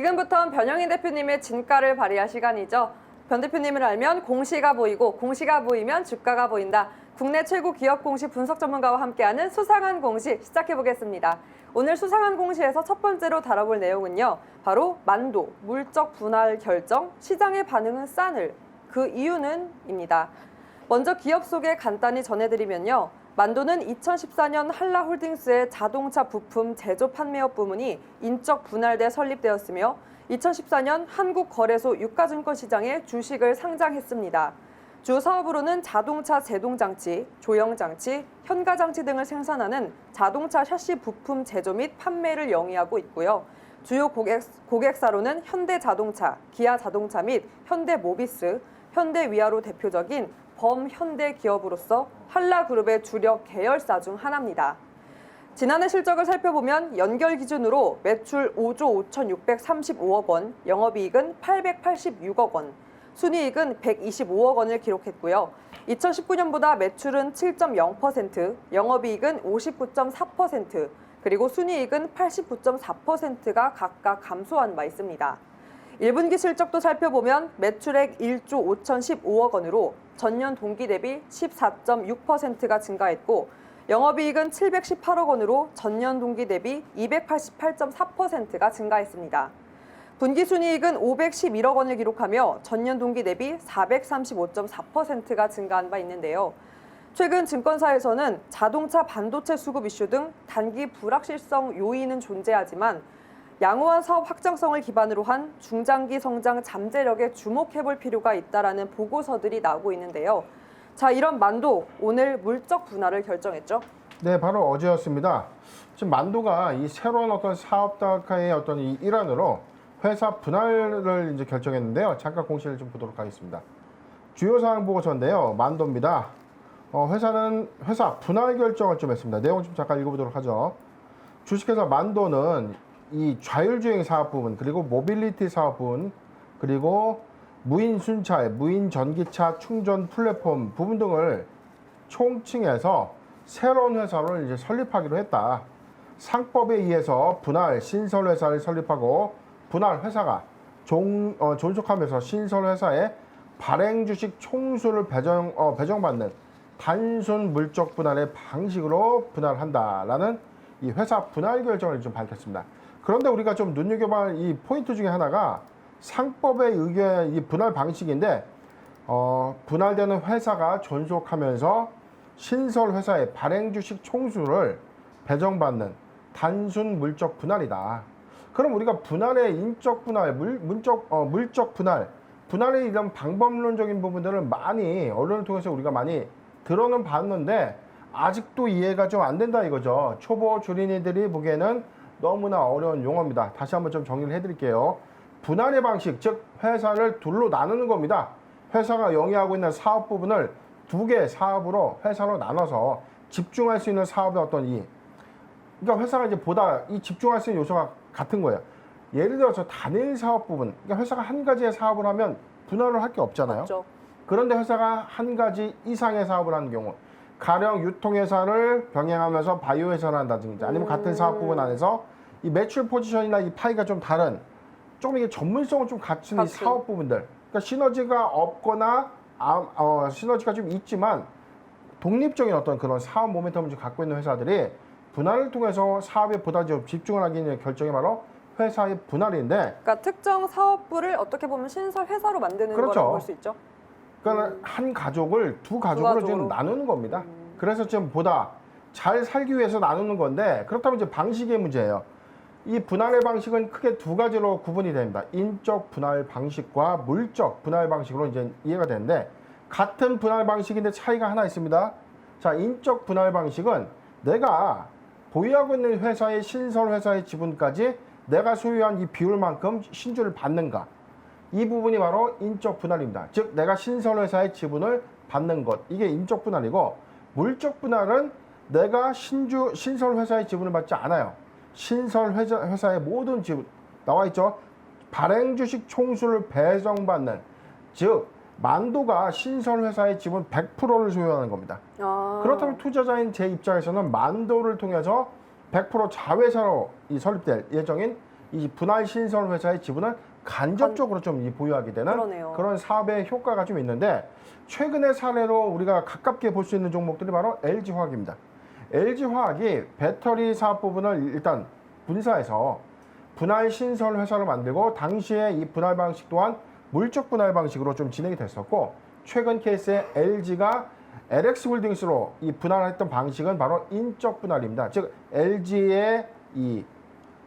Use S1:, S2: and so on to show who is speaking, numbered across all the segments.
S1: 지금부터는 변영인 대표님의 진가를 발휘할 시간이죠. 변 대표님을 알면 공시가 보이고 공시가 보이면 주가가 보인다. 국내 최고 기업 공시 분석 전문가와 함께하는 수상한 공시 시작해보겠습니다. 오늘 수상한 공시에서 첫 번째로 다뤄볼 내용은요. 바로 만도, 물적 분할 결정, 시장의 반응은 싸늘, 그 이유는 입니다. 먼저 기업 소개 간단히 전해드리면요. 만도는 2014년 한라홀딩스의 자동차 부품 제조 판매업 부문이 인적 분할돼 설립되었으며 2014년 한국거래소 유가증권 시장에 주식을 상장했습니다. 주 사업으로는 자동차 제동장치, 조영장치, 현가장치 등을 생산하는 자동차 샤시 부품 제조 및 판매를 영위하고 있고요. 주요 고객사로는 현대자동차, 기아자동차 및 현대모비스, 현대위아로 대표적인 범현대 기업으로서 한라그룹의 주력 계열사 중 하나입니다. 지난해 실적을 살펴보면 연결 기준으로 매출 5조 5,635억 원, 영업이익은 886억 원, 순이익은 125억 원을 기록했고요. 2019년보다 매출은 7.0%, 영업이익은 59.4%, 그리고 순이익은 89.4%가 각각 감소한 바 있습니다. 1분기 실적도 살펴보면 매출액 1조 5,015억 원으로 전년 동기 대비 14.6%가 증가했고 영업이익은 718억 원으로 전년 동기 대비 288.4%가 증가했습니다. 분기 순이익은 511억 원을 기록하며 전년 동기 대비 435.4%가 증가한 바 있는데요. 최근 증권사에서는 자동차 반도체 수급 이슈 등 단기 불확실성 요인은 존재하지만 양호한 사업 확장성을 기반으로 한 중장기 성장 잠재력에 주목해볼 필요가 있다라는 보고서들이 나오고 있는데요. 자, 이런 만도 오늘 물적 분할을 결정했죠.
S2: 네, 바로 어제였습니다. 지금 만도가 이 새로운 어떤 사업 다각화의 어떤 이 일환으로 회사 분할을 이제 결정했는데요. 잠깐 공시를 좀 보도록 하겠습니다. 주요 사항 보고서인데요. 만도입니다. 회사는 회사 분할 결정을 좀 했습니다. 내용 좀 잠깐 읽어보도록 하죠. 주식회사 만도는 이 좌율주행 사업 부분, 그리고 모빌리티 사업 부분, 그리고 무인 순찰, 무인 전기차 충전 플랫폼 부분 등을 총칭해서 새로운 회사를 이제 설립하기로 했다. 상법에 의해서 분할 신설 회사를 설립하고 분할 회사가 존속하면서 신설 회사의 발행 주식 총수를 배정받는 단순 물적 분할의 방식으로 분할한다라는 이 회사 분할 결정을 좀 밝혔습니다. 그런데 우리가 좀 눈여겨봐야 할 이 포인트 중에 하나가 상법의 의견 이 분할 방식인데 분할되는 회사가 존속하면서 신설 회사의 발행 주식 총수를 배정받는 단순 물적 분할이다. 그럼 우리가 분할의 인적 분할, 물적 분할, 분할의 이런 방법론적인 부분들을 많이 언론을 통해서 우리가 많이 들어는 봤는데 아직도 이해가 좀 안 된다 이거죠. 초보 주린이들이 보기에는 너무나 어려운 용어입니다. 다시 한번 좀 정리를 해드릴게요. 분할의 방식, 즉 회사를 둘로 나누는 겁니다. 회사가 영위하고 있는 사업 부분을 두 개의 사업으로 회사로 나눠서 집중할 수 있는 사업의 그러니까 회사가 이제 보다 이 집중할 수 있는 요소가 같은 거예요. 예를 들어서 단일 사업 부분, 그러니까 회사가 한 가지의 사업을 하면 분할을 할 게 없잖아요.
S1: 맞죠.
S2: 그런데 회사가 한 가지 이상의 사업을 하는 경우, 가령 유통회사를 병행하면서 바이오회사를 한다든지 아니면 같은 사업 부분 안에서 이 매출 포지션이나 이 파이가 좀 다른 조금 이게 전문성을 좀 갖춘 이 사업 부분들, 그러니까 시너지가 없거나 시너지가 좀 있지만 독립적인 어떤 그런 사업 모멘텀을 좀 갖고 있는 회사들이 분할을 통해서 사업에 보다 좀 집중을 하기 위한 결정이 바로 회사의 분할인데,
S1: 그러니까 특정 사업부를 어떻게 보면 신설 회사로 만드는
S2: 그렇죠.
S1: 거라고 볼 수 있죠.
S2: 그러니까 한 가족을 두 가족으로 지금 나누는 겁니다. 그래서 지금 보다 잘 살기 위해서 나누는 건데, 그렇다면 이제 방식의 문제예요. 이 분할의 방식은 크게 두 가지로 구분이 됩니다. 인적 분할 방식과 물적 분할 방식으로 이제 이해가 되는데, 같은 분할 방식인데 차이가 하나 있습니다. 자, 인적 분할 방식은 내가 보유하고 있는 회사의 신설 회사의 지분까지 내가 소유한 이 비율만큼 신주를 받는가, 이 부분이 바로 인적 분할입니다. 즉 내가 신설 회사의 지분을 받는 것, 이게 인적 분할이고, 물적 분할은 내가 신설 회사의 지분을 받지 않아요. 신설 회사의 모든 지분 나와 있죠. 발행 주식 총수를 배정받는, 즉 만도가 신설 회사의 지분 100%를 소유하는 겁니다. 그렇다면 투자자인 제 입장에서는 만도를 통해서 100% 자회사로 설립될 예정인 이 분할 신설 회사의 지분을 간접적으로 좀 보유하게 되는
S1: 그러네요.
S2: 그런 사업의 효과가 좀 있는데 최근의 사례로 우리가 가깝게 볼 수 있는 종목들이 바로 LG화학입니다. LG화학이 배터리 사업 부분을 일단 분사해서 분할 신설 회사를 만들고 당시에 이 분할 방식 또한 물적 분할 방식으로 좀 진행이 됐었고 최근 케이스에 LG가 LX홀딩스로 이 분할했던 방식은 바로 인적 분할입니다. 즉 LG의 이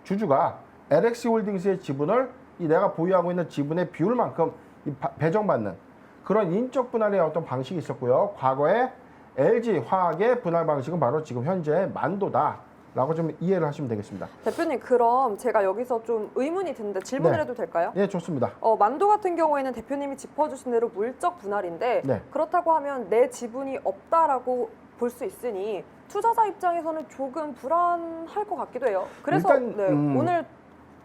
S2: 주주가 LX홀딩스의 지분을 이 내가 보유하고 있는 지분의 비율만큼 배정받는 그런 인적 분할의 어떤 방식이 있었고요. 과거에 LG화학의 분할 방식은 바로 지금 현재 만도다라고 좀 이해를 하시면 되겠습니다.
S1: 대표님, 그럼 제가 여기서 좀 의문이 드는데 질문을
S2: 네.
S1: 해도 될까요?
S2: 네, 좋습니다.
S1: 만도 같은 경우에는 대표님이 짚어주신 대로 물적 분할인데
S2: 네.
S1: 그렇다고 하면 내 지분이 없다라고 볼 수 있으니 투자자 입장에서는 조금 불안할 것 같기도 해요. 그래서
S2: 일단,
S1: 네, 오늘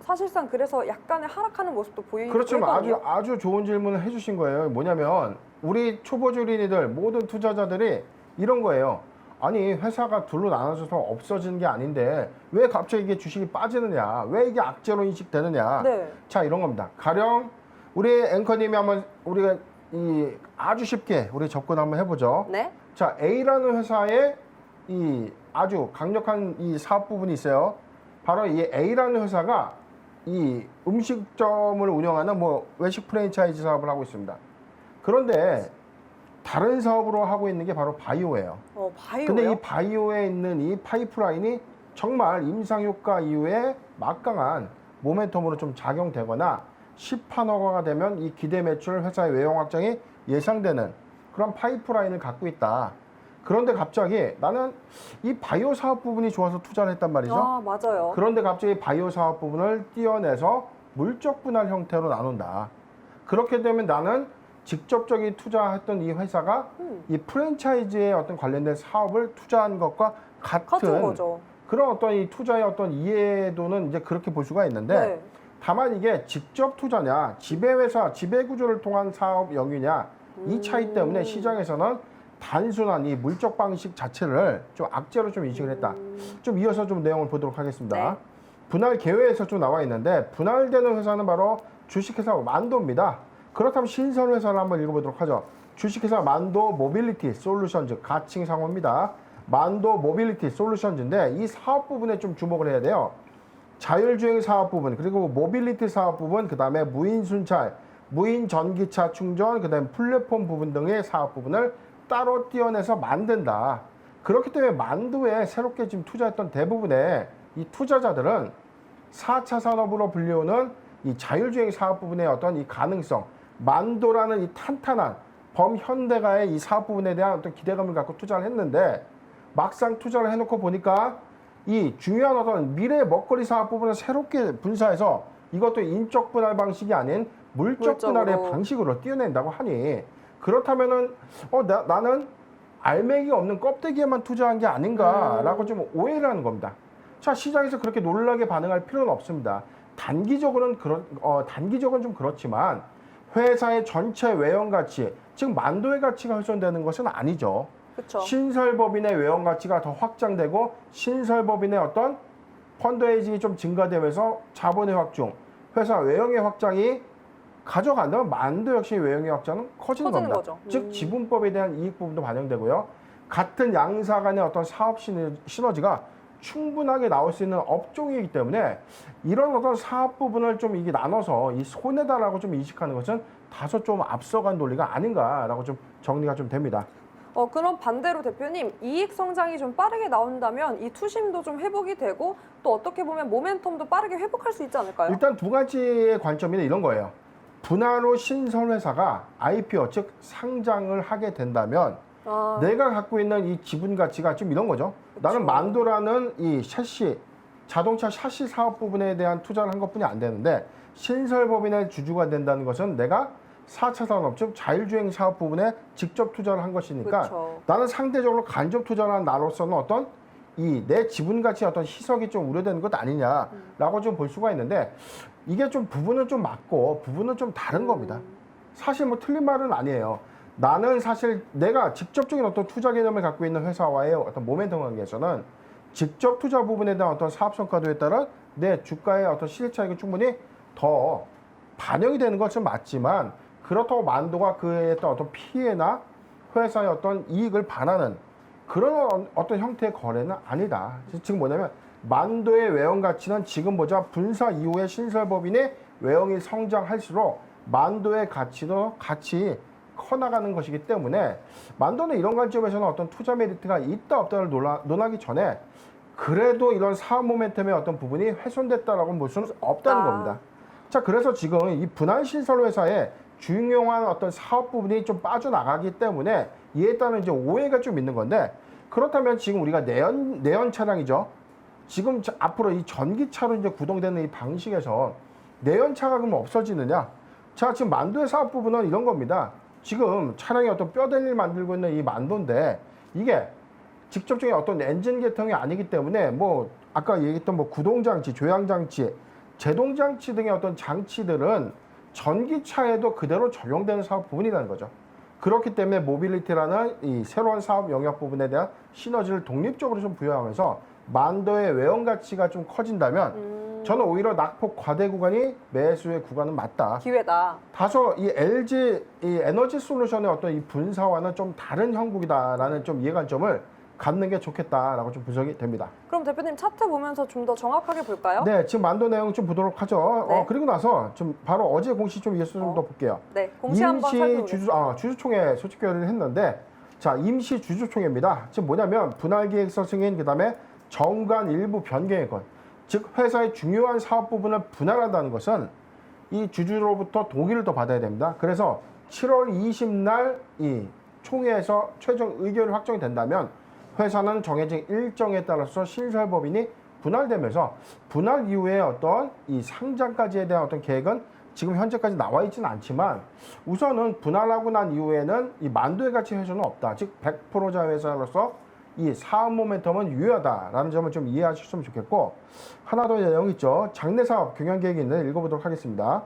S1: 사실상 그래서 약간의 하락하는 모습도 보이고
S2: 그렇죠.
S1: 있거든요.
S2: 아주 좋은 질문을 해주신 거예요. 뭐냐면 우리 초보 주린이들 모든 투자자들이 이런 거예요. 아니 회사가 둘로 나눠져서 없어지는 게 아닌데 왜 갑자기 이게 주식이 빠지느냐, 왜 이게 악재로 인식되느냐.
S1: 네.
S2: 자 이런 겁니다. 가령 우리 앵커님이 한번 우리가 이 아주 쉽게 우리 접근 한번 해보죠.
S1: 네.
S2: 자 A라는 회사에 이 아주 강력한 이 사업 부분이 있어요. 바로 이 A라는 회사가 이 음식점을 운영하는 뭐 외식 프랜차이즈 사업을 하고 있습니다. 그런데 다른 사업으로 하고 있는 게 바로 바이오예요.
S1: 바이오요?
S2: 근데 이 바이오에 있는 이 파이프라인이 정말 임상 효과 이후에 막강한 모멘텀으로 좀 작용되거나 시판허가가 되면 이 기대 매출 회사의 외형 확장이 예상되는 그런 파이프라인을 갖고 있다. 그런데 갑자기 나는 이 바이오 사업 부분이 좋아서 투자를 했단 말이죠.
S1: 아, 맞아요.
S2: 그런데 갑자기 바이오 사업 부분을 떼어내서 물적 분할 형태로 나눈다. 그렇게 되면 나는 직접적인 투자했던 이 회사가 이 프랜차이즈에 어떤 관련된 사업을 투자한 것과
S1: 같은
S2: 같은
S1: 거죠.
S2: 그런 어떤 이 투자의 어떤 이해도는 이제 그렇게 볼 수가 있는데
S1: 네.
S2: 다만 이게 직접 투자냐, 지배회사, 지배구조를 통한 사업 영위냐 이 차이 때문에 시장에서는 단순한 이 물적 방식 자체를 좀 악재로 좀 인식을 했다. 좀 이어서 좀 내용을 보도록 하겠습니다.
S1: 네.
S2: 분할 계획에서 좀 나와 있는데 분할되는 회사는 바로 주식회사 만도입니다. 그렇다면 신설 회사를 한번 읽어보도록 하죠. 주식회사 만도 모빌리티 솔루션즈 가칭 상호입니다. 만도 모빌리티 솔루션즈인데 이 사업 부분에 좀 주목을 해야 돼요. 자율주행 사업 부분, 그리고 모빌리티 사업 부분, 그 다음에 무인 순찰, 무인 전기차 충전, 그 다음에 플랫폼 부분 등의 사업 부분을 따로 떼어내서 만든다. 그렇기 때문에 만도에 새롭게 지금 투자했던 대부분의 이 투자자들은 4차 산업으로 불리우는 이 자율주행 사업 부분의 어떤 이 가능성, 만도라는 이 탄탄한 범현대가의 이 사업 부분에 대한 어떤 기대감을 갖고 투자를 했는데 막상 투자를 해놓고 보니까 이 중요한 어떤 미래 먹거리 사업 부분을 새롭게 분사해서 이것도 인적 분할 방식이 아닌 물적 분할의
S1: 물적으로.
S2: 방식으로 띄어낸다고 하니 그렇다면은 나는 알맹이가 없는 껍데기에만 투자한 게 아닌가라고 좀 오해를 하는 겁니다. 자, 시장에서 그렇게 놀라게 반응할 필요는 없습니다. 단기적으로는 단기적으로는 좀 그렇지만 회사의 전체 외형 가치, 즉 만도의 가치가 훼손되는 것은 아니죠.
S1: 그렇죠.
S2: 신설법인의 외형 가치가 더 확장되고 신설법인의 어떤 펀드에이징이 좀 증가되면서 자본의 확충, 회사 외형의 확장이 가져간다면 만도 역시 외형의 확장은 커지는 겁니다.
S1: 거죠.
S2: 즉 지분법에 대한 이익 부분도 반영되고요. 같은 양사 간의 어떤 사업 시너지가 충분하게 나올 수 있는 업종이기 때문에 이런 어떤 사업 부분을 좀 이게 나눠서 이 손해다라고 좀 인식하는 것은 다소 좀 앞서간 논리가 아닌가라고 좀 정리가 좀 됩니다.
S1: 그럼 반대로 대표님, 이익 성장이 좀 빠르게 나온다면 이 투심도 좀 회복이 되고 또 어떻게 보면 모멘텀도 빠르게 회복할 수 있지 않을까요?
S2: 일단 두 가지의 관점이 이런 거예요. 분할 후 신설 회사가 IPO 즉 상장을 하게 된다면 내가 갖고 있는 이 지분 가치가 좀 이런 거죠.
S1: 그쵸.
S2: 나는 만도라는 이 샤시 자동차 샤시 사업 부분에 대한 투자를 한 것뿐이 안 되는데 신설법인의 주주가 된다는 것은 내가 4차 산업 즉 자율주행 사업 부분에 직접 투자를 한 것이니까
S1: 그쵸.
S2: 나는 상대적으로 간접 투자를 한 나로서는 어떤 이 내 지분 가치 어떤 희석이 좀 우려되는 것 아니냐라고 좀 볼 수가 있는데 이게 좀 부분은 좀 맞고 부분은 좀 다른 겁니다. 사실 뭐 틀린 말은 아니에요. 나는 사실 내가 직접적인 어떤 투자 개념을 갖고 있는 회사와의 어떤 모멘텀 관계에서는 직접 투자 부분에 대한 어떤 사업 성과도에 따라 내 주가의 어떤 시세 차익이 충분히 더 반영이 되는 것은 맞지만 그렇다고 만도가 그에 어떤 피해나 회사의 어떤 이익을 반하는 그런 어떤 형태의 거래는 아니다. 지금 뭐냐면 만도의 외형 가치는 지금 보자 분사 이후에 신설법인의 외형이 성장할수록 만도의 가치도 같이 커나가는 것이기 때문에 만도는 이런 관점에서는 어떤 투자 메리트가 있다 없다를 논하기 전에 그래도 이런 사업 모멘텀의 어떤 부분이 훼손됐다라고 볼 수는 없다는 겁니다. 자, 그래서 지금 이 분할 신설 회사의 중요한 어떤 사업 부분이 좀 빠져나가기 때문에 이에 따른 이제 오해가 좀 있는 건데 그렇다면 지금 우리가 내연 차량이죠. 지금 앞으로 이 전기차로 이제 구동되는 이 방식에서 내연차가 그럼 없어지느냐? 자, 지금 만도의 사업 부분은 이런 겁니다. 지금 차량이 어떤 뼈대를 만들고 있는 이 만도인데 이게 직접적인 어떤 엔진 계통이 아니기 때문에 뭐 아까 얘기했던 뭐 구동장치, 조향장치, 제동장치 등의 어떤 장치들은 전기차에도 그대로 적용되는 사업 부분이라는 거죠. 그렇기 때문에 모빌리티라는 이 새로운 사업 영역 부분에 대한 시너지를 독립적으로 좀 부여하면서 만도의 외형 가치가 좀 커진다면 저는 오히려 낙폭 과대 구간이 매수의 구간은 맞다.
S1: 기회다.
S2: 다소 이 LG 이 에너지 솔루션의 어떤 이 분사와는 좀 다른 형국이다라는 좀 이해관점을 갖는 게 좋겠다라고 좀 분석이 됩니다.
S1: 그럼 대표님 차트 보면서 좀 더 정확하게 볼까요?
S2: 네, 지금 만도 내용 좀 보도록 하죠.
S1: 네.
S2: 그리고 나서 좀 바로 어제 공시 좀 이어서 좀 더 볼게요.
S1: 네, 공시 한번 살펴보겠습니다.
S2: 주주총회 소집 결의를 했는데 자, 임시 주주총회입니다. 지금 뭐냐면 분할계획서 승인 그다음에 정관 일부 변경의건 즉 회사의 중요한 사업 부분을 분할한다는 것은 이 주주로부터 동의를 더 받아야 됩니다. 그래서 7월 20날 이 총회에서 최종 의결이 확정이 된다면 회사는 정해진 일정에 따라서 신설법인이 분할되면서 분할 이후에 어떤 이 상장까지에 대한 어떤 계획은 지금 현재까지 나와 있지는 않지만 우선은 분할하고 난 이후에는 이 만도의 가치 훼손은 없다. 즉 100%자 회사로서 이 사업 모멘텀은 유효하다라는 점을 좀 이해하셨으면 좋겠고 하나 더 내용 있죠. 장래 사업 경영 계획이 있는데 읽어보도록 하겠습니다.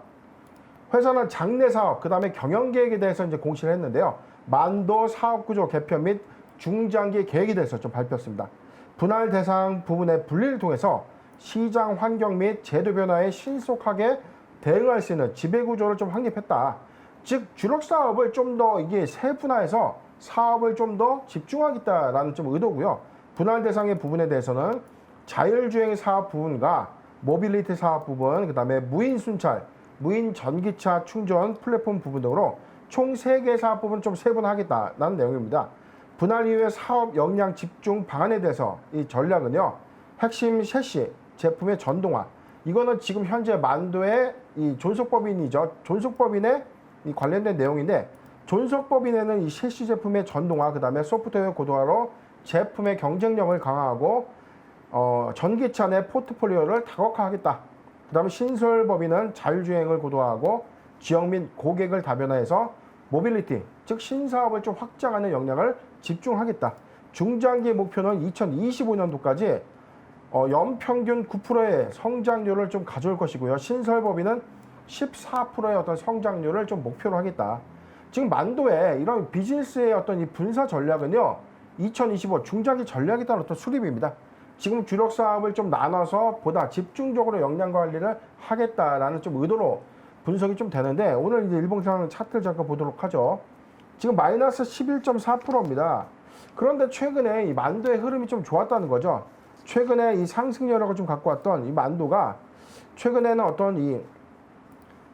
S2: 회사는 장래 사업 그다음에 경영 계획에 대해서 이제 공시를 했는데요. 만도 사업 구조 개편 및 중장기 계획에 대해서 좀 발표했습니다. 분할 대상 부분의 분리를 통해서 시장 환경 및 제도 변화에 신속하게 대응할 수 있는 지배구조를 좀 확립했다. 즉 주력 사업을 좀 더 이게 세분화해서 사업을 좀 더 집중하겠다라는 좀 의도고요. 분할 대상의 부분에 대해서는 자율주행 사업 부분과 모빌리티 사업 부분, 그다음에 무인 순찰, 무인 전기차 충전 플랫폼 부분 등으로 총 3개 사업 부분 좀 세분화하겠다라는 내용입니다. 분할 이후의 사업 역량 집중 방안에 대해서 이 전략은요. 핵심 셰시 제품의 전동화. 이거는 지금 현재 만도의 이 존속법인이죠. 존속법인의 이 관련된 내용인데 존속법인에는 이 셰시 제품의 전동화, 그다음에 소프트웨어 고도화로 제품의 경쟁력을 강화하고 전기차 내 포트폴리오를 다각화하겠다. 그다음에 신설법인은 자율주행을 고도화하고 지역 및 고객을 다변화해서 모빌리티, 즉 신사업을 좀 확장하는 역량을 집중하겠다. 중장기 목표는 2025년도까지 연평균 9%의 성장률을 좀 가져올 것이고요. 신설법인은 14%의 어떤 성장률을 좀 목표로 하겠다. 지금 만도의 이런 비즈니스의 어떤 이 분사 전략은요, 2025 중장기 전략에 따른 어떤 수립입니다. 지금 주력 사업을 좀 나눠서 보다 집중적으로 역량 관리를 하겠다라는 좀 의도로 분석이 좀 되는데 오늘 이제 일봉상 차트를 잠깐 보도록 하죠. 지금 마이너스 11.4%입니다. 그런데 최근에 이 만도의 흐름이 좀 좋았다는 거죠. 최근에 이 상승 여력을 좀 갖고 왔던 이 만도가 최근에는 어떤 이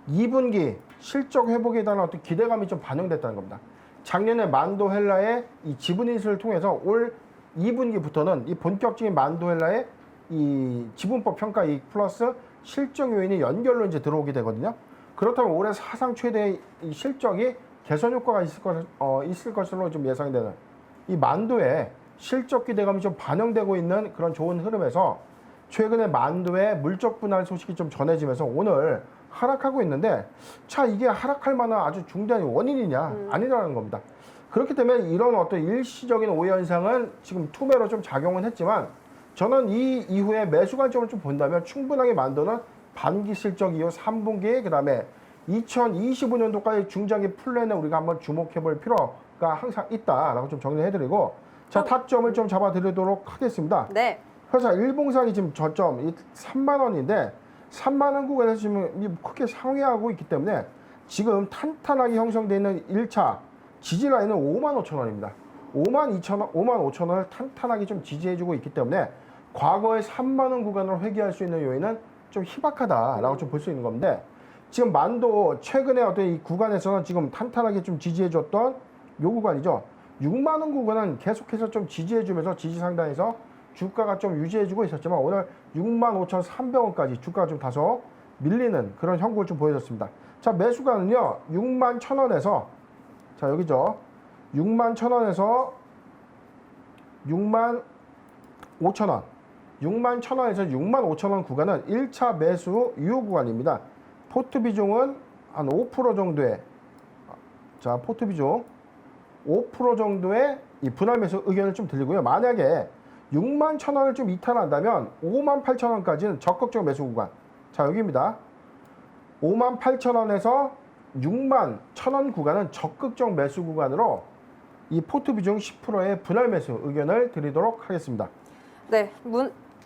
S2: 2분기 실적 회복에 대한 어떤 기대감이 좀 반영됐다는 겁니다. 작년에 만도 헬라의 이 지분 인수를 통해서 올 2분기부터는 이 본격적인 만도 헬라의 이 지분법 평가 이익 플러스 실적 요인이 연결로 이제 들어오게 되거든요. 그렇다면 올해 사상 최대의 이 실적이 개선 효과가 있을 것으로 좀 예상되는 이 만도의 실적 기대감이 좀 반영되고 있는 그런 좋은 흐름에서 최근에 만도의 물적 분할 소식이 좀 전해지면서 오늘 하락하고 있는데 자 이게 하락할 만한 아주 중대한 원인이냐 아니라는 겁니다. 그렇기 때문에 이런 어떤 일시적인 오해 현상은 지금 투매로 좀 작용은 했지만 저는 이 이후에 매수 관점을 좀 본다면 충분하게 만도는 반기 실적 이후 3분기 그다음에 2025년도까지 중장기 플랜에 우리가 한번 주목해 볼 필요가 항상 있다라고 좀 정리해 드리고 자 타점을 좀 잡아 드리도록 하겠습니다.
S1: 네.
S2: 회사 일봉상이 지금 저점 3만 원인데 3만 원 구간에서 지금 크게 상회하고 있기 때문에 지금 탄탄하게 형성되어 있는 1차 지지 라인은 5만 5천 원입니다. 5만 2천 원, 5만 5천 원을 탄탄하게 좀 지지해주고 있기 때문에 과거의 3만 원 구간으로 회귀할 수 있는 요인은 좀 희박하다라고 좀 볼 수 있는 건데 지금 만도 최근에 어떤 이 구간에서는 지금 탄탄하게 좀 지지해줬던 요 구간이죠. 6만 원 구간은 계속해서 좀 지지해주면서 지지 상단에서 주가가 좀 유지해주고 있었지만 오늘 6만 5,300원까지 주가가 좀 다소 밀리는 그런 형국을 좀 보여줬습니다. 자, 매수가는요 6만 1,000원에서 자 여기죠. 6만 1,000원에서 6만 5,000원 6만 1,000원에서 6만 5,000원 구간은 1차 매수 유효 구간입니다. 포트 비중은 한 5% 정도의 자 포트 비중 5% 정도의 이 분할 매수 의견을 좀 드리고요. 만약에 6만 1,000원을 좀 이탈한다면 5만 8,000원까지는 적극적 매수 구간. 자 여기입니다. 5만 8,000원에서 6만 1,000원 구간은 적극적 매수 구간으로 이 포트 비중 10%의 분할 매수 의견을 드리도록 하겠습니다.
S1: 네,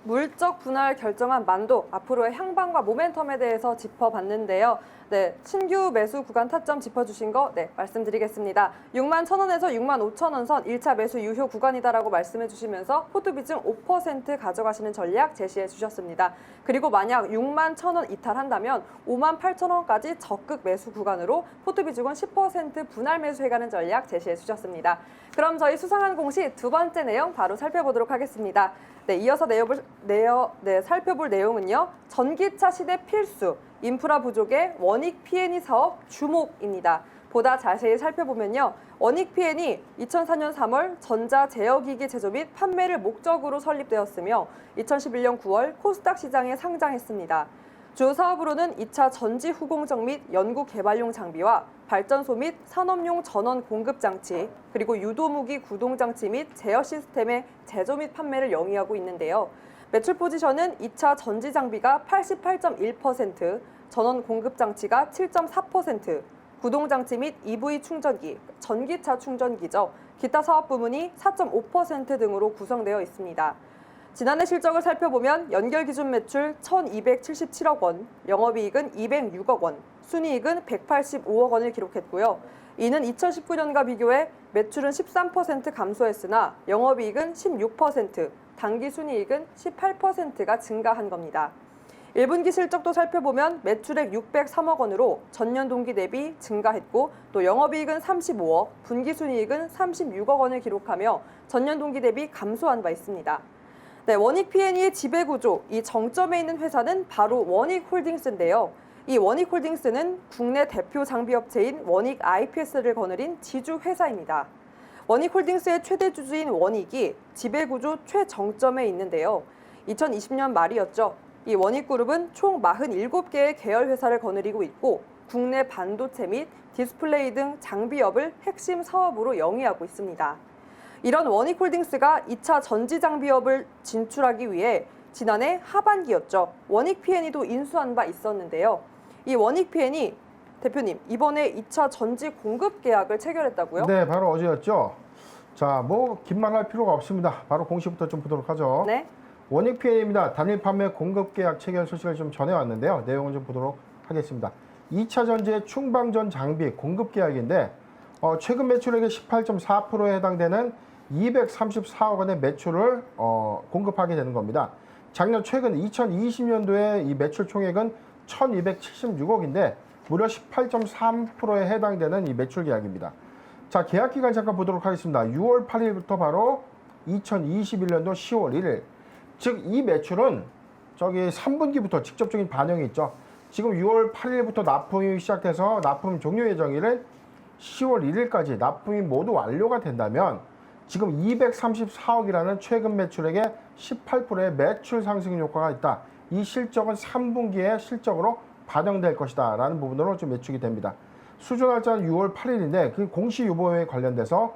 S1: 물적 분할 결정한 만도 앞으로의 향방과 모멘텀에 대해서 짚어봤는데요. 네, 신규 매수 구간 타점 짚어주신 거 네, 말씀드리겠습니다. 6만 1,000원에서 6만 5,000원 선 1차 매수 유효 구간이다라고 말씀해 주시면서 포트 비중 5% 가져가시는 전략 제시해 주셨습니다. 그리고 만약 6만 1,000원 이탈한다면 5만 8,000원까지 적극 매수 구간으로 포트 비중은 10% 분할 매수해가는 전략 제시해 주셨습니다. 그럼 저희 수상한 공시 두 번째 내용 바로 살펴보도록 하겠습니다. 네, 이어서 살펴볼 내용은요. 전기차 시대 필수, 인프라 부족의 원익 P&E 사업 주목입니다. 보다 자세히 살펴보면요. 원익 P&E 2004년 3월 전자 제어기기 제조 및 판매를 목적으로 설립되었으며 2011년 9월 코스닥 시장에 상장했습니다. 주 사업으로는 2차 전지 후공정 및 연구 개발용 장비와 발전소 및 산업용 전원 공급 장치, 그리고 유도무기 구동 장치 및 제어 시스템의 제조 및 판매를 영위하고 있는데요. 매출 포지션은 2차 전지 장비가 88.1%, 전원 공급 장치가 7.4%, 구동 장치 및 EV 충전기, 전기차 충전기죠. 기타 사업 부문이 4.5% 등으로 구성되어 있습니다. 지난해 실적을 살펴보면 연결 기준 매출 1,277억 원, 영업이익은 206억 원, 순이익은 185억 원을 기록했고요. 이는 2019년과 비교해 매출은 13% 감소했으나 영업이익은 16%, 당기 순이익은 18%가 증가한 겁니다. 1분기 실적도 살펴보면 매출액 603억 원으로 전년 동기 대비 증가했고 또 영업이익은 35억, 분기순이익은 36억 원을 기록하며 전년 동기 대비 감소한 바 있습니다. 네, 원익 P&E의 지배구조, 이 정점에 있는 회사는 바로 원익홀딩스인데요. 이 원익홀딩스는 국내 대표 장비업체인 원익 IPS를 거느린 지주회사입니다. 원익홀딩스의 최대 주주인 원익이 지배구조 최정점에 있는데요. 2020년 말이었죠. 이 원익그룹은 총 47개의 계열 회사를 거느리고 있고 국내 반도체 및 디스플레이 등 장비업을 핵심 사업으로 영위하고 있습니다. 이런 원익홀딩스가 2차 전지장비업을 진출하기 위해 지난해 하반기였죠. 원익 P&E도 인수한 바 있었는데요. 이 원익 P&E 대표님, 이번에 2차 전지 공급 계약을 체결했다고요?
S2: 네, 바로 어제였죠. 자, 뭐 긴 말 할 필요가 없습니다. 바로 공시부터 좀 보도록 하죠.
S1: 네.
S2: 원익 P&E입니다. 단일 판매 공급 계약 체결 소식을 좀 전해왔는데요. 내용을 좀 보도록 하겠습니다. 2차 전지의 충방전 장비 공급 계약인데 최근 매출액의 18.4%에 해당되는 234억 원의 매출을 공급하게 되는 겁니다. 작년 최근 2020년도에 이 매출 총액은 1,276억인데 무려 18.3%에 해당되는 이 매출 계약입니다. 자, 계약 기간 잠깐 보도록 하겠습니다. 6월 8일부터 바로 2021년도 10월 1일. 즉 이 매출은 저기 3분기부터 직접적인 반영이 있죠. 지금 6월 8일부터 납품이 시작돼서 납품 종료 예정일은 10월 1일까지 납품이 모두 완료가 된다면 지금 234억이라는 최근 매출액의 18%의 매출 상승 효과가 있다. 이 실적은 3분기의 실적으로 반영될 것이다 라는 부분으로 좀 예측이 됩니다. 수주 날짜는 6월 8일인데 그 공시 유보에 관련돼서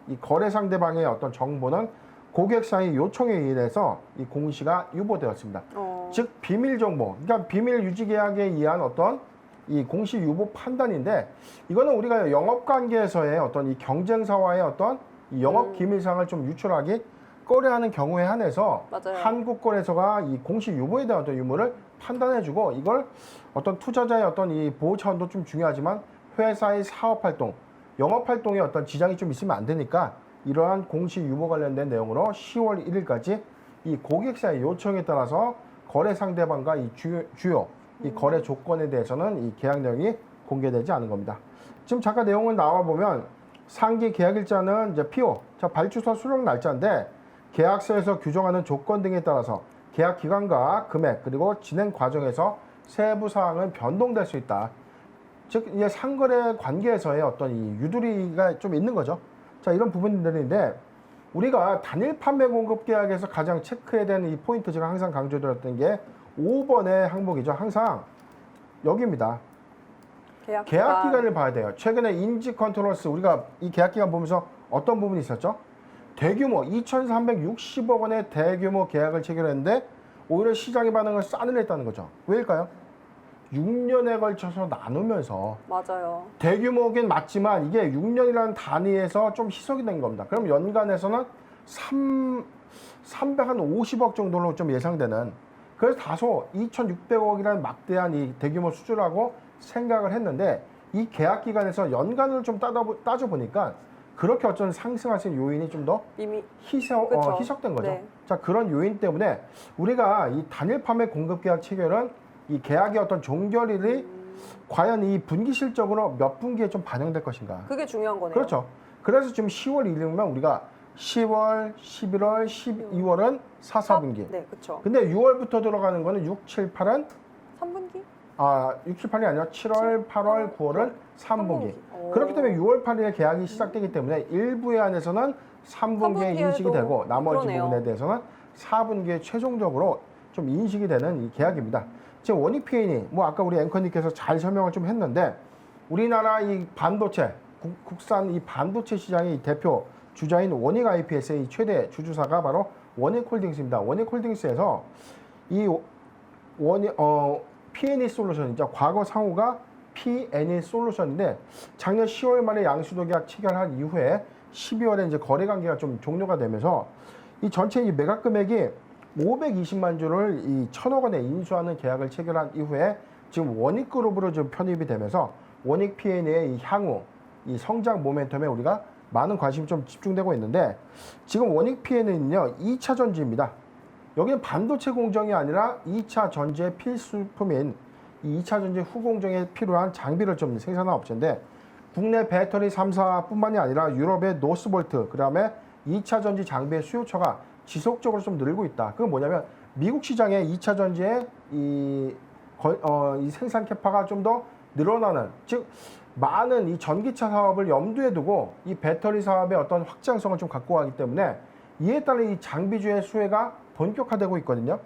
S2: 이 거래 상대방의 어떤 정보는 고객사의 요청에 의해서 이 공시가 유보되었습니다. 즉 비밀 정보, 그러니까 비밀 유지 계약에 의한 어떤 이 공시 유보 판단인데 이거는 우리가 영업 관계에서의 어떤 이 경쟁사와의 어떤 이 영업 기밀상을 좀 유출하기 거래하는 경우에 한해서
S1: 맞아요.
S2: 한국거래소가 이 공시 유보에 대한 어떤 유무를 판단해주고 이걸 어떤 투자자의 어떤 이 보호 차원도 좀 중요하지만 회사의 사업 활동, 영업 활동에 어떤 지장이 좀 있으면 안 되니까 이러한 공시 유보 관련된 내용으로 10월 1일까지 이 고객사의 요청에 따라서 거래 상대방과 이 주요 이 거래 조건에 대해서는 이 계약 내용이 공개되지 않은 겁니다. 지금 잠깐 내용을 나와 보면 상기 계약일자는 이제 PO, 자 발주서 수령 날짜인데 계약서에서 규정하는 조건 등에 따라서 계약 기간과 금액 그리고 진행 과정에서 세부 사항은 변동될 수 있다. 즉 이제 상거래 관계에서의 어떤 이 유두리가 좀 있는 거죠. 자 이런 부분들인데 우리가 단일 판매 공급 계약에서 가장 체크해야 되는 이 포인트 제가 항상 강조드렸던 게 5번의 항목이죠. 항상 여기입니다. 계약 기간을 봐야 돼요. 최근에 인지 컨트롤스 우리가 이 계약 기간 보면서 어떤 부분이 있었죠? 대규모 2,360억 원의 대규모 계약을 체결했는데 오히려 시장의 반응을 싸늘했다는 거죠. 왜일까요? 6년에 걸쳐서 나누면서
S1: 맞아요.
S2: 대규모긴 맞지만 이게 6년이라는 단위에서 좀 희석이 된 겁니다. 그럼 연간에서는 350억 정도로 좀 예상되는 그래서 다소 2,600억이라는 막대한 이 대규모 수주라고 생각을 했는데 이 계약 기간에서 연간을 좀 따져보니까 그렇게 어쩐 상승할 수 있는 요인이 좀 더
S1: 이미
S2: 희석된 거죠.
S1: 네.
S2: 자 그런 요인 때문에 우리가 이 단일 판매 공급 계약 체결은 이 계약의 어떤 종결일이 과연 이 분기 실적으로 몇 분기에 좀 반영될 것인가.
S1: 그게 중요한 거네요.
S2: 그렇죠. 그래서 지금 10월 1일이면 우리가 10월, 11월, 12월은 4, 4분기.
S1: 네, 그렇죠.
S2: 근데 6월부터 들어가는 거는 6, 7, 8은
S1: 3분기?
S2: 6, 7, 8이 아니라 7월, 8월, 9월은 3분기.
S1: 오.
S2: 그렇기 때문에 6월 8일에 계약이 시작되기 때문에 일부에 한해서는 3분기에 인식이 되고 나머지
S1: 그러네요.
S2: 부분에 대해서는 4분기에 최종적으로 좀 인식이 되는 이 계약입니다. 지금 원익 PN이 뭐 아까 우리 앵커님께서 잘 설명을 좀 했는데 우리나라 이 반도체 국산 이 반도체 시장의 대표 주자인 원익 IPS의 최대 주주사가 바로 원익홀딩스입니다. 원익홀딩스에서 이 P&E 솔루션이죠. 과거 상호가 P&E 솔루션인데 작년 10월 말에 양수도 계약 체결한 이후에 12월에 이제 거래 관계가 좀 종료가 되면서 이 전체 이 매각 금액이 520만 주를 이 1,000억 원에 인수하는 계약을 체결한 이후에 지금 원익그룹으로 좀 편입이 되면서 원익 P&E의 이 향후 이 성장 모멘텀에 우리가 많은 관심이 좀 집중되고 있는데 지금 원익 P&E는요 2차 전지입니다. 여기는 반도체 공정이 아니라 2차 전지의 필수품인 이 2차 전지 후공정에 필요한 장비를 좀 생산한 업체인데 국내 배터리 3사뿐만이 아니라 유럽의 노스볼트 그다음에 2차 전지 장비의 수요처가 지속적으로 좀 늘고 있다. 그건 뭐냐면 미국 시장의 2차 전지의 이 생산 캐파가 좀 더 늘어나는 즉 많은 이 전기차 사업을 염두에 두고 이 배터리 사업의 어떤 확장성을 좀 갖고 가기 때문에 이에 따라 이 장비주의 수혜가 본격화되고 있거든요.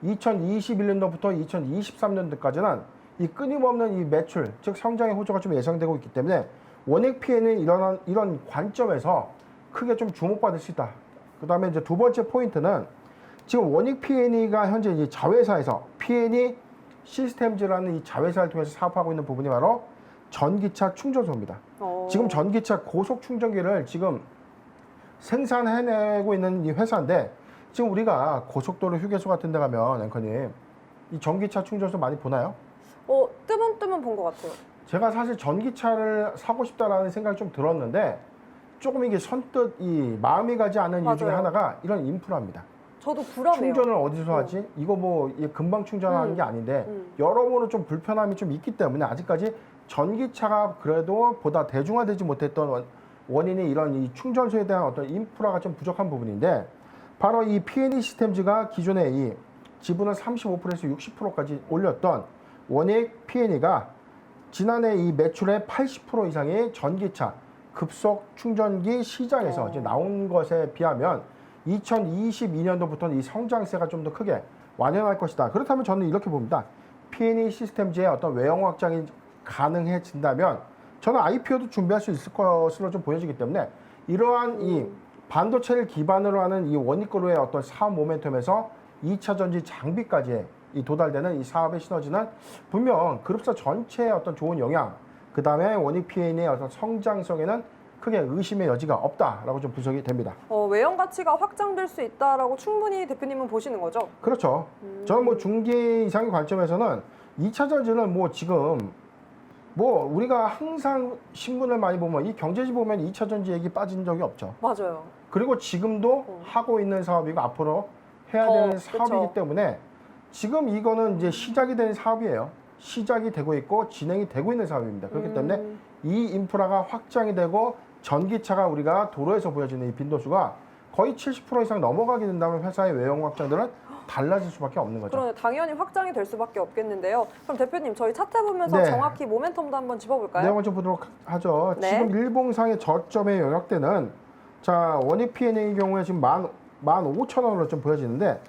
S2: 2021년도부터 2023년도까지는 이 끊임없는 이 매출, 즉 성장의 호조가 좀 예상되고 있기 때문에 원익 P&E는 이런 관점에서 크게 좀 주목받을 수 있다. 그 다음에 이제 두 번째 포인트는 지금 원익 P&E가 현재 이 자회사에서 P&E 시스템즈라는 이 자회사를 통해서 사업하고 있는 부분이 바로 전기차 충전소입니다. 지금 전기차 고속 충전기를 지금 생산해내고 있는 이 회사인데 지금 우리가 고속도로 휴게소 같은 데 가면 앵커님 이 전기차 충전소 많이 보나요?
S1: 뜨문뜨문 본 것 같아요.
S2: 제가 사실 전기차를 사고 싶다라는 생각이 좀 들었는데 조금 이게 선뜻 이 마음이 가지 않는 이유 중에
S1: 맞아요.
S2: 하나가 이런 인프라입니다.
S1: 저도 불안해요.
S2: 충전을 어디서 하지? 이거 뭐 이게 금방 충전하는 게 아닌데 여러모로 좀 불편함이 좀 있기 때문에 아직까지 전기차가 그래도 보다 대중화되지 못했던 원인이 이런 이 충전소에 대한 어떤 인프라가 좀 부족한 부분인데 바로 이 P&E 시스템즈가 기존에 이 지분을 35%에서 60%까지 올렸던 원익 P&E가 지난해 이 매출의 80% 이상이 전기차 급속 충전기 시장에서 이제 나온 것에 비하면 2022년도부터는 이 성장세가 좀 더 크게 완연할 것이다. 그렇다면 저는 이렇게 봅니다. P&E 시스템즈의 어떤 외형 확장이 가능해진다면 저는 IPO도 준비할 수 있을 것으로 좀 보여지기 때문에 이러한 이 반도체를 기반으로 하는 이 원익그룹의 어떤 사업 모멘텀에서 2차 전지 장비까지 이 도달되는 이 사업의 시너지는 분명 그룹사 전체의 어떤 좋은 영향, 그 다음에 원익 P&E의 어떤 성장성에는 크게 의심의 여지가 없다라고 좀 분석이 됩니다.
S1: 외형 가치가 확장될 수 있다라고 충분히 대표님은 보시는 거죠?
S2: 그렇죠. 저는 뭐 중기 이상의 관점에서는 2차 전지는 뭐 지금 뭐 우리가 항상 신문을 많이 보면 이 경제지 보면 2차 전지 얘기 빠진 적이 없죠.
S1: 맞아요.
S2: 그리고 지금도 하고 있는 사업이고 앞으로 해야 되는 사업이기
S1: 그쵸.
S2: 때문에 지금 이거는 이제 시작이 된 사업이에요. 시작이 되고 있고 진행이 되고 있는 사업입니다. 그렇기 때문에 이 인프라가 확장이 되고 전기차가 우리가 도로에서 보여지는 이 빈도수가 거의 70% 이상 넘어가게 된다면 회사의 외형 확장들은 달라질 수밖에 없는 거죠.
S1: 그러네, 당연히 확장이 될 수밖에 없겠는데요. 그럼 대표님 저희 차트 보면서
S2: 네.
S1: 정확히 모멘텀도 한번 짚어볼까요?
S2: 내용을 좀 보도록 하죠.
S1: 네.
S2: 지금 일봉상의 저점의 영역대는 자 원익 P&A의 경우에 지금 15,000원으로 좀 보여지는데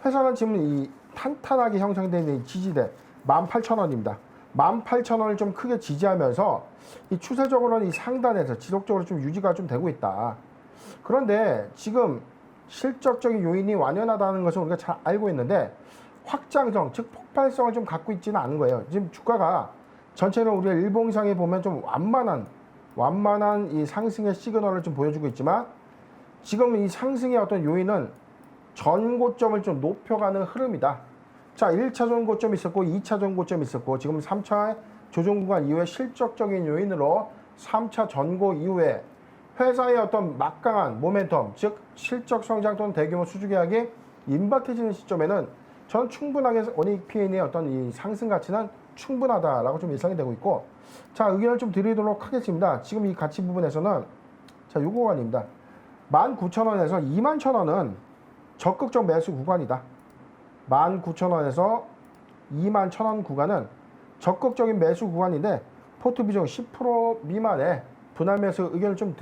S2: 회사는 지금 이 탄탄하게 형성된 이 지지대 18,000원입니다. 18,000원을 좀 크게 지지하면서 이 추세적으로는 이 상단에서 지속적으로 좀 유지가 좀 되고 있다. 그런데 지금 실적적인 요인이 완연하다는 것을 우리가 잘 알고 있는데 확장성, 즉 폭발성을 좀 갖고 있지는 않은 거예요. 지금 주가가 전체로 우리가 일봉상에 보면 좀 완만한 이 상승의 시그널을 좀 보여주고 있지만 지금 이 상승의 어떤 요인은 전 고점을 좀 높여가는 흐름이다. 자, 1차 전고점이 있었고 2차 전고점이 있었고 지금 3차 조정 구간 이후에 실적적인 요인으로 3차 전고 이후에 회사의 어떤 막강한 모멘텀, 즉 실적 성장 또는 대규모 수주 계약이 임박해지는 시점에는 저는 충분하게 원익 P&A의 어떤 이 상승 가치는 충분하다라고 좀 예상이 되고 있고, 자 의견을 좀 드리도록 하겠습니다. 지금 이 가치 부분에서는 자 요 구간입니다. 19,000원에서 21,000원은 적극적 매수 구간이다. 19,000원에서 21,000원 구간은 적극적인 매수 구간인데 포트 비중 10% 미만의 분할 매수 의견을 좀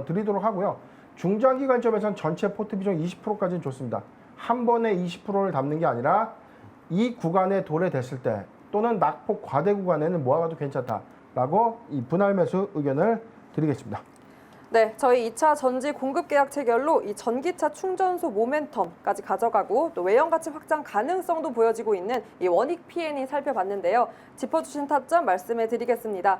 S2: 드리도록 하고요. 중장기 관점에서는 전체 포트 비중 20%까지는 좋습니다. 한 번에 20%를 담는 게 아니라 이 구간에 도래됐을 때 또는 낙폭 과대 구간에는 모아가도 괜찮다라고 이 분할 매수 의견을 드리겠습니다.
S1: 네, 저희 2차 전지 공급 계약 체결로 이 전기차 충전소 모멘텀까지 가져가고 또 외형 가치 확장 가능성도 보여지고 있는 이 원익 P&A 살펴봤는데요. 짚어주신 타점 말씀해 드리겠습니다.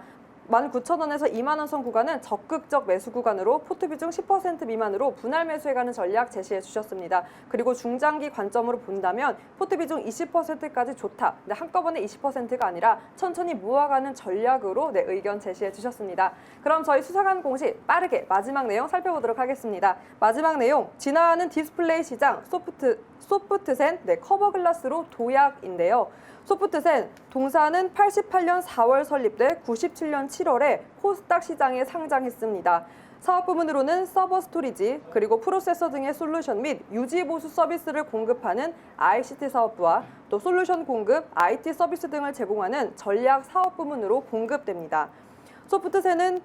S1: 19,000원에서 2만 원 선 구간은 적극적 매수 구간으로 포트 비중 10% 미만으로 분할 매수해가는 전략 제시해 주셨습니다. 그리고 중장기 관점으로 본다면 포트 비중 20%까지 좋다. 근데 한꺼번에 20%가 아니라 천천히 모아가는 전략으로 의견 제시해 주셨습니다. 그럼 저희 수사관 공시 빠르게 마지막 내용 살펴보도록 하겠습니다. 마지막 내용, 진화하는 디스플레이 시장 소프트센 커버 글라스로 도약인데요. 소프트센 동사는 88년 4월 설립돼 97년 7월에 코스닥 시장에 상장했습니다. 사업 부문으로는 서버 스토리지, 그리고 프로세서 등의 솔루션 및 유지 보수 서비스를 공급하는 ICT 사업부와 또 솔루션 공급, IT 서비스 등을 제공하는 전략 사업 부문으로 공급됩니다. 소프트센은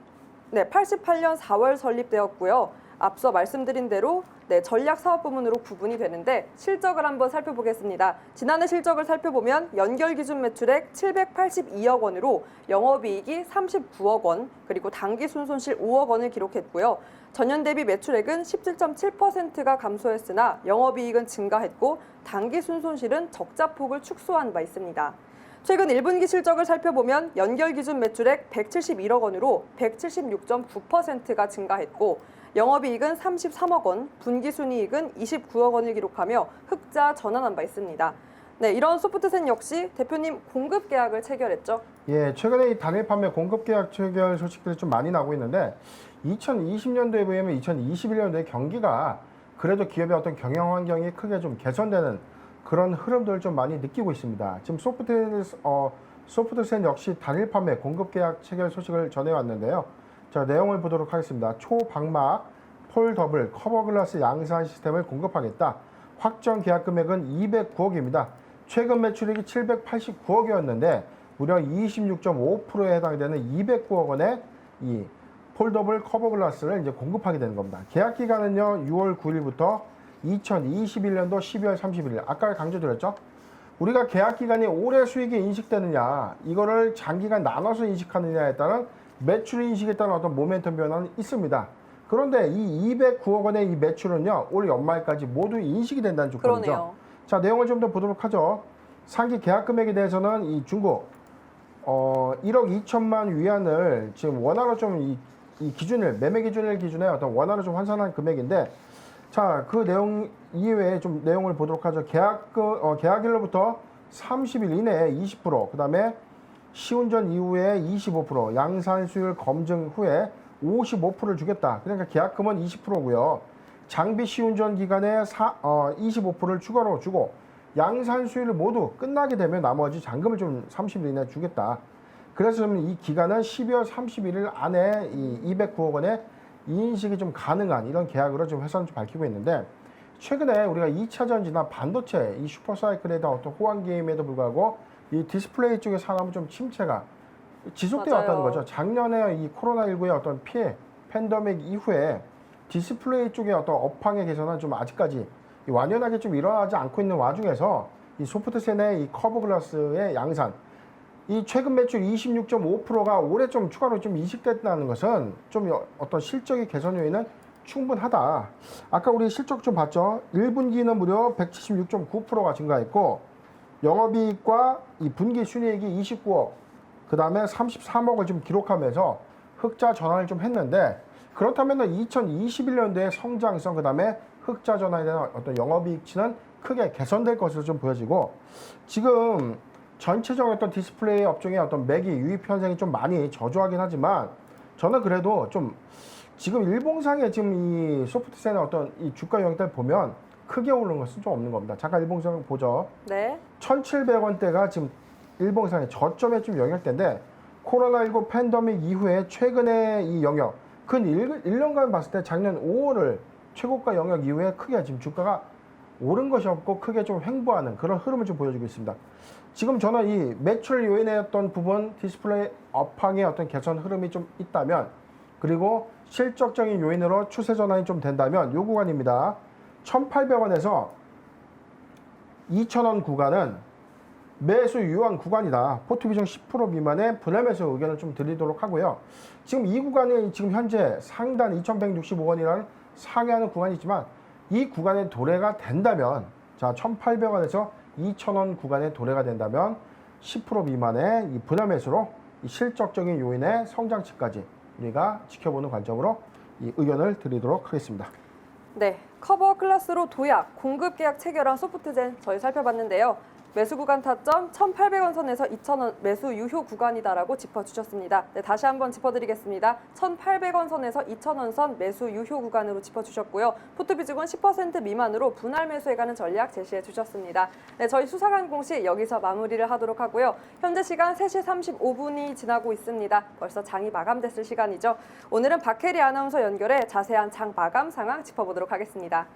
S1: 88년 4월 설립되었고요. 앞서 말씀드린 대로 전략 사업 부문으로 구분이 되는데 실적을 한번 살펴보겠습니다. 지난해 실적을 살펴보면 연결 기준 매출액 782억 원으로 영업이익이 39억 원, 그리고 당기 순손실 5억 원을 기록했고요. 전년 대비 매출액은 17.7%가 감소했으나 영업이익은 증가했고 당기 순손실은 적자폭을 축소한 바 있습니다. 최근 1분기 실적을 살펴보면 연결 기준 매출액 171억 원으로 176.9%가 증가했고 영업이익은 33억 원, 분기순이익은 29억 원을 기록하며 흑자 전환한 바 있습니다. 네, 이런 소프트센 역시 대표님 공급 계약을 체결했죠?
S2: 예, 최근에 이 단일 판매 공급 계약 체결 소식들이 좀 많이 나고 있는데 2020년도에 비하면 2021년도에 경기가 그래도 기업의 어떤 경영 환경이 크게 좀 개선되는 그런 흐름들을 좀 많이 느끼고 있습니다. 지금 소프트센 역시 단일 판매 공급 계약 체결 소식을 전해왔는데요. 자, 내용을 보도록 하겠습니다. 초방막 폴더블 커버글라스 양산 시스템을 공급하겠다. 확정 계약 금액은 209억입니다. 최근 매출액이 789억이었는데 무려 26.5%에 해당이 되는 209억 원의 이 폴더블 커버글라스를 이제 공급하게 되는 겁니다. 계약 기간은요 6월 9일부터 2021년도 12월 31일. 아까 강조드렸죠? 우리가 계약 기간이 올해 수익이 인식되느냐, 이거를 장기간 나눠서 인식하느냐에 따른 매출 인식에 따른 어떤 모멘텀 변화는 있습니다. 그런데 이 209억 원의 이 매출은요, 올 연말까지 모두 인식이 된다는 조건이죠.
S1: 그러네요.
S2: 자, 내용을 좀 더 보도록 하죠. 상기 계약 금액에 대해서는 이 중국 1억 2천만 위안을 지금 원화로 좀 이 기준일, 매매 기준일 기준에 어떤 원화를 좀 환산한 금액인데, 자, 그 내용 이외에 좀 내용을 보도록 하죠. 계약일로부터 30일 이내에 20%, 그 다음에 시운전 이후에 25%, 양산 수율 검증 후에 55%를 주겠다. 그러니까 계약금은 20%고요. 장비 시운전 기간에 25%를 추가로 주고, 양산 수율을 모두 끝나게 되면 나머지 잔금을 좀 30일 이내에 주겠다. 그래서 이 기간은 12월 31일 안에 이 209억 원의 이인식이 좀 가능한 이런 계약으로 지금 회사는 좀 밝히고 있는데, 최근에 우리가 2차 전지나 반도체 이 슈퍼사이클에 대한 어떤 호황기임에도 불구하고 이 디스플레이 쪽의 산업은 좀 침체가 지속되어 왔다는
S1: 맞아요.
S2: 거죠. 작년에 이 코로나19의 어떤 피해, 팬데믹 이후에 디스플레이 쪽의 어떤 업황의 개선은 좀 아직까지 완연하게 좀 일어나지 않고 있는 와중에서 이 소프트센의 이 커브 글라스의 양산, 이 최근 매출 26.5%가 올해 좀 추가로 좀 이식됐다는 것은 좀 어떤 실적의 개선 요인은 충분하다. 아까 우리 실적 좀 봤죠? 1분기는 무려 176.9%가 증가했고, 영업이익과 이 분기 순이익이 29억, 그 다음에 33억을 좀 기록하면서 흑자 전환을 좀 했는데, 그렇다면 2021년도의 성장성, 그 다음에 흑자 전환에 대한 어떤 영업이익치는 크게 개선될 것으로 좀 보여지고, 지금 전체적인 어떤 디스플레이 업종의 어떤 매기 유입 현상이 좀 많이 저조하긴 하지만, 저는 그래도 좀 지금 일봉상에 지금 이 소프트센의 어떤 이 주가 영역들 보면 크게 오르는 것은 좀 없는 겁니다. 잠깐 일봉상 보죠.
S1: 네.
S2: 1,700원대가 지금 일봉상의 저점에 좀 영역대인데, 코로나19 팬데믹 이후에 최근에 이 영역, 근 1년간 봤을 때 작년 5월을 최고가 영역 이후에 크게 지금 주가가 오른 것이 없고 크게 좀 횡보하는 그런 흐름을 좀 보여주고 있습니다. 지금 저는 이 매출 요인이었던 부분, 디스플레이 업황의 어떤 개선 흐름이 좀 있다면, 그리고 실적적인 요인으로 추세 전환이 좀 된다면 요 구간입니다. 1,800원에서 2,000원 구간은 매수 유효한 구간이다. 포트비중 10% 미만의 분할 매수 의견을 좀 드리도록 하고요. 지금 이 구간이 지금 현재 상단 2,165원이라는 상회하는 구간이 있지만, 이 구간에 도래가 된다면, 자, 1,800원에서 2,000원 구간에 도래가 된다면 10% 미만의 이 분할 매수로 이 실적적인 요인의 성장치까지 우리가 지켜보는 관점으로 이 의견을 드리도록 하겠습니다.
S1: 네, 커버 클래스로 도약, 공급 계약 체결한 소프트젠 저희 살펴봤는데요. 매수 구간 타점 1,800원 선에서 2,000원 매수 유효 구간이다라고 짚어주셨습니다. 네, 다시 한번 짚어드리겠습니다. 1,800원 선에서 2,000원 선 매수 유효 구간으로 짚어주셨고요. 포트 비중은 10% 미만으로 분할 매수해가는 전략 제시해 주셨습니다. 네, 저희 수상한 공시 여기서 마무리를 하도록 하고요. 현재 시간 3시 35분이 지나고 있습니다. 벌써 장이 마감됐을 시간이죠. 오늘은 박혜리 아나운서 연결해 자세한 장 마감 상황 짚어보도록 하겠습니다.